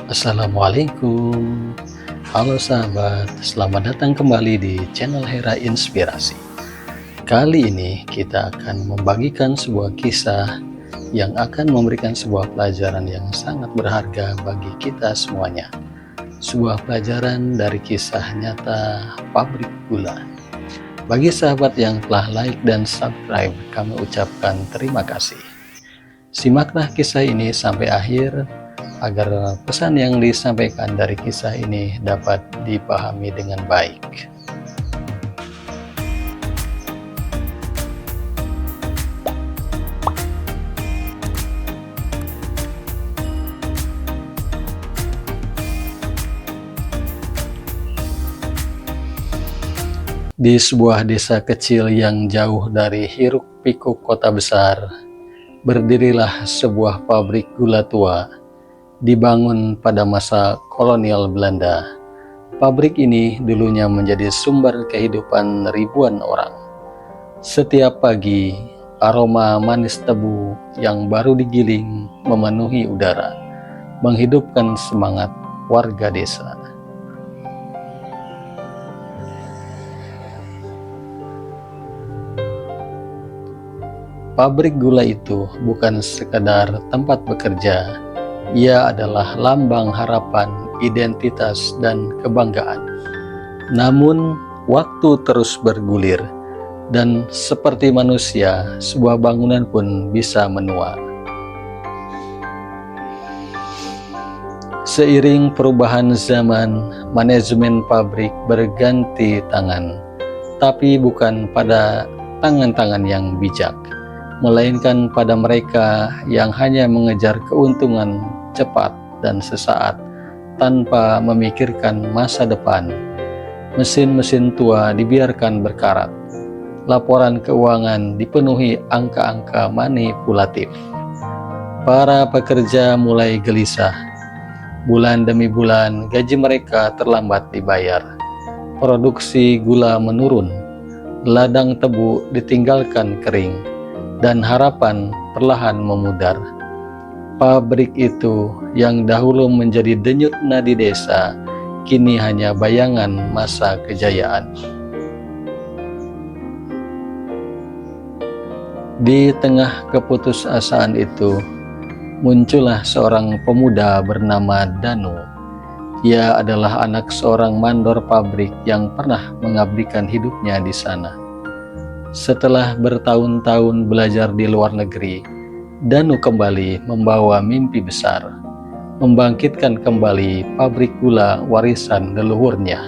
Assalamualaikum. Halo sahabat, selamat datang kembali di channel Hera Inspirasi. Kali ini kita akan membagikan sebuah kisah yang akan memberikan sebuah pelajaran yang sangat berharga bagi kita semuanya. Sebuah pelajaran dari kisah nyata pabrik gula. Bagi sahabat yang telah like dan subscribe, kami ucapkan terima kasih. Simaklah kisah ini sampai akhir agar pesan yang disampaikan dari kisah ini dapat dipahami dengan baik. Di sebuah desa kecil yang jauh dari hiruk-pikuk kota besar, berdirilah sebuah pabrik gula tua. Dibangun pada masa kolonial Belanda, pabrik ini dulunya menjadi sumber kehidupan ribuan orang. Setiap pagi, aroma manis tebu yang baru digiling memenuhi udara, menghidupkan semangat warga desa. Pabrik gula itu bukan sekadar tempat bekerja. Ia adalah lambang harapan, identitas, dan kebanggaan. Namun, waktu terus bergulir, dan seperti manusia, sebuah bangunan pun bisa menua. Seiring perubahan zaman, manajemen pabrik berganti tangan, tapi bukan pada tangan-tangan yang bijak, melainkan pada mereka yang hanya mengejar keuntungan cepat dan sesaat tanpa memikirkan masa depan. Mesin-mesin tua dibiarkan berkarat, laporan keuangan dipenuhi angka-angka manipulatif. Para pekerja mulai gelisah. Bulan demi bulan gaji mereka terlambat dibayar. Produksi gula menurun, ladang tebu ditinggalkan kering, dan harapan perlahan memudar. Pabrik itu yang dahulu menjadi denyut nadi desa, kini hanya bayangan masa kejayaan. Di tengah keputusasaan itu, muncullah seorang pemuda bernama Danu. Ia adalah anak seorang mandor pabrik yang pernah mengabdikan hidupnya di sana. Setelah bertahun-tahun belajar di luar negeri, Danu kembali membawa mimpi besar, membangkitkan kembali pabrik gula warisan leluhurnya.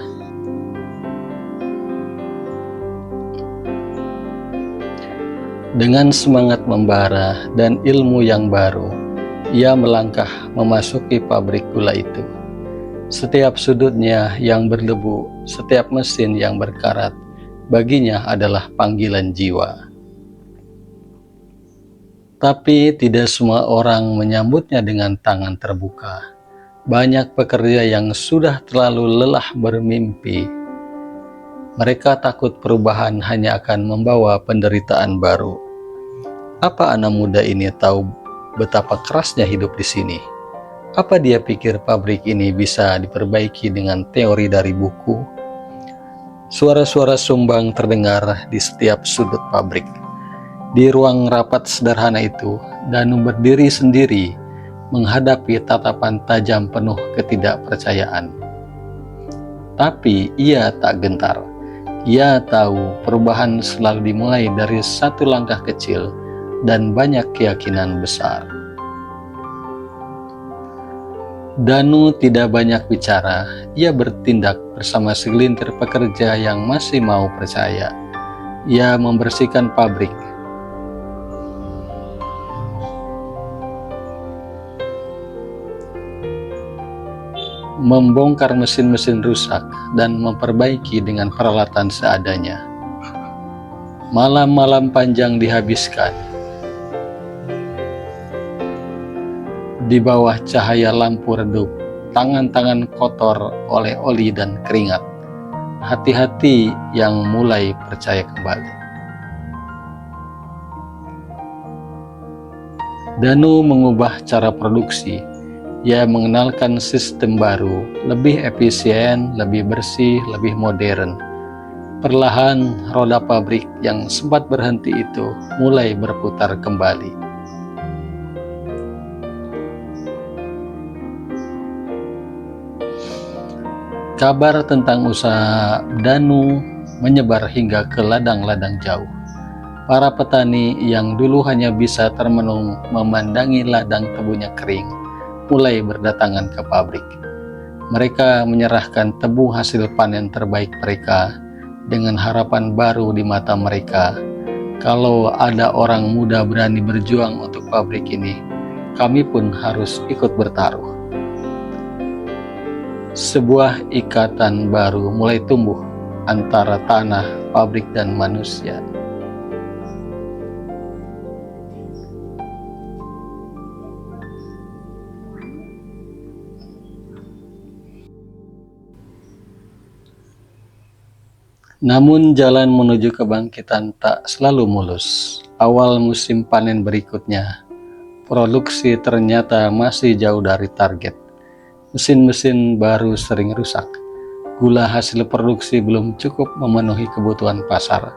Dengan semangat membara dan ilmu yang baru, ia melangkah memasuki pabrik gula itu. Setiap sudutnya yang berdebu, setiap mesin yang berkarat, baginya adalah panggilan jiwa. Tapi tidak semua orang menyambutnya dengan tangan terbuka. Banyak pekerja yang sudah terlalu lelah bermimpi. Mereka takut perubahan hanya akan membawa penderitaan baru. Apa anak muda ini tahu betapa kerasnya hidup di sini? Apa dia pikir pabrik ini bisa diperbaiki dengan teori dari buku? Suara-suara sumbang terdengar di setiap sudut pabrik. Di ruang rapat sederhana itu, Danu berdiri sendiri, menghadapi tatapan tajam penuh ketidakpercayaan. Tapi ia tak gentar. Ia tahu perubahan selalu dimulai dari satu langkah kecil dan banyak keyakinan besar. Danu tidak banyak bicara. Ia bertindak bersama segelintir pekerja yang masih mau percaya. Ia membersihkan pabrik, membongkar mesin-mesin rusak, dan memperbaiki dengan peralatan seadanya. Malam-malam panjang dihabiskan di bawah cahaya lampu redup, tangan-tangan kotor oleh oli dan keringat, hati-hati yang mulai percaya kembali. Danu mengubah cara produksi. Ia mengenalkan sistem baru, lebih efisien, lebih bersih, lebih modern. Perlahan, roda pabrik yang sempat berhenti itu mulai berputar kembali. Kabar tentang usaha Danu menyebar hingga ke ladang-ladang jauh. Para petani yang dulu hanya bisa termenung memandangi ladang tebunya kering, mulai berdatangan ke pabrik. Mereka menyerahkan tebu hasil panen terbaik mereka dengan harapan baru di mata mereka. Kalau ada orang muda berani berjuang untuk pabrik ini, kami pun harus ikut bertaruh. Sebuah ikatan baru mulai tumbuh antara tanah, pabrik, dan manusia. Namun jalan menuju kebangkitan tak selalu mulus. Awal musim panen berikutnya, produksi ternyata masih jauh dari target. Mesin-mesin baru sering rusak. Gula hasil produksi belum cukup memenuhi kebutuhan pasar.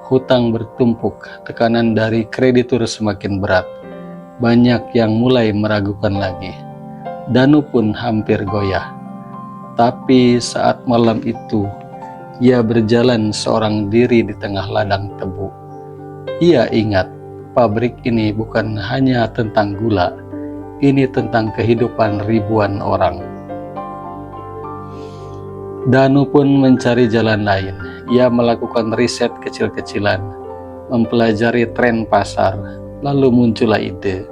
Hutang bertumpuk, tekanan dari kreditur semakin berat. Banyak yang mulai meragukan lagi. Danu pun hampir goyah. Tapi saat malam itu, ia berjalan seorang diri di tengah ladang tebu. Ia ingat, pabrik ini bukan hanya tentang gula, ini tentang kehidupan ribuan orang. Danu pun mencari jalan lain. Ia melakukan riset kecil-kecilan, mempelajari tren pasar, lalu muncullah ide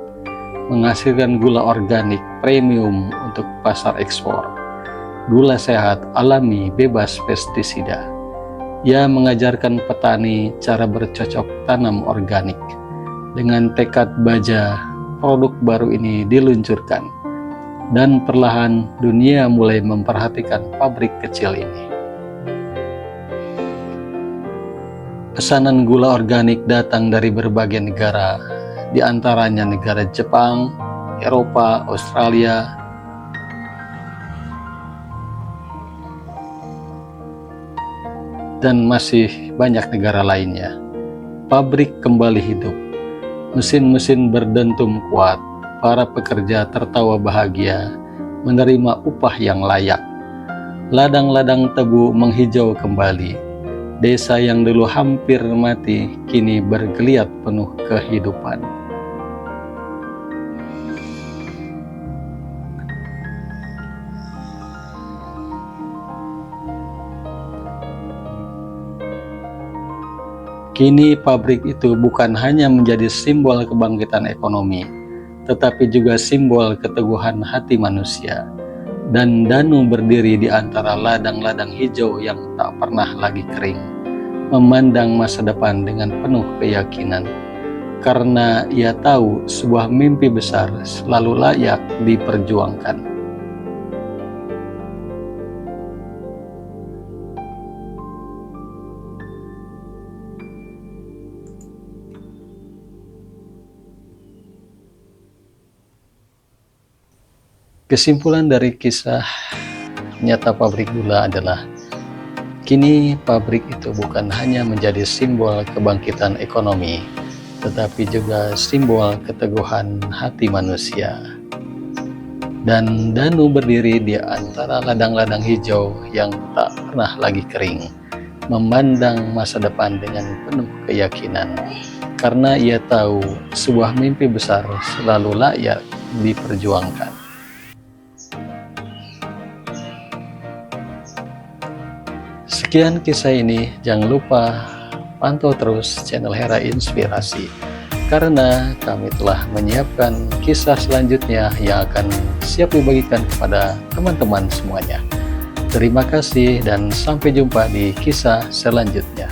menghasilkan gula organik premium untuk pasar ekspor. Gula sehat, alami, bebas pestisida. Ia mengajarkan petani cara bercocok tanam organik. Dengan tekad baja, produk baru ini diluncurkan, dan perlahan dunia mulai memperhatikan pabrik kecil ini. Pesanan gula organik datang dari berbagai negara, di antaranya negara Jepang, Eropa, Australia, dan masih banyak negara lainnya. Pabrik kembali hidup. Mesin-mesin berdentum kuat, para pekerja tertawa bahagia, menerima upah yang layak. Ladang-ladang tebu menghijau kembali. Desa yang dulu hampir mati, kini bergeliat penuh kehidupan. Kini pabrik itu bukan hanya menjadi simbol kebangkitan ekonomi, tetapi juga simbol keteguhan hati manusia. Dan Danu berdiri di antara ladang-ladang hijau yang tak pernah lagi kering, memandang masa depan dengan penuh keyakinan. Karena ia tahu sebuah mimpi besar selalu layak diperjuangkan. Kesimpulan dari kisah nyata pabrik gula adalah, kini pabrik itu bukan hanya menjadi simbol kebangkitan ekonomi, tetapi juga simbol keteguhan hati manusia. Dan Danu berdiri di antara ladang-ladang hijau yang tak pernah lagi kering, memandang masa depan dengan penuh keyakinan, karena ia tahu sebuah mimpi besar selalu layak diperjuangkan. Sekian kisah ini, jangan lupa pantau terus channel Hera Inspirasi, karena kami telah menyiapkan kisah selanjutnya yang akan siap dibagikan kepada teman-teman semuanya. Terima kasih dan sampai jumpa di kisah selanjutnya.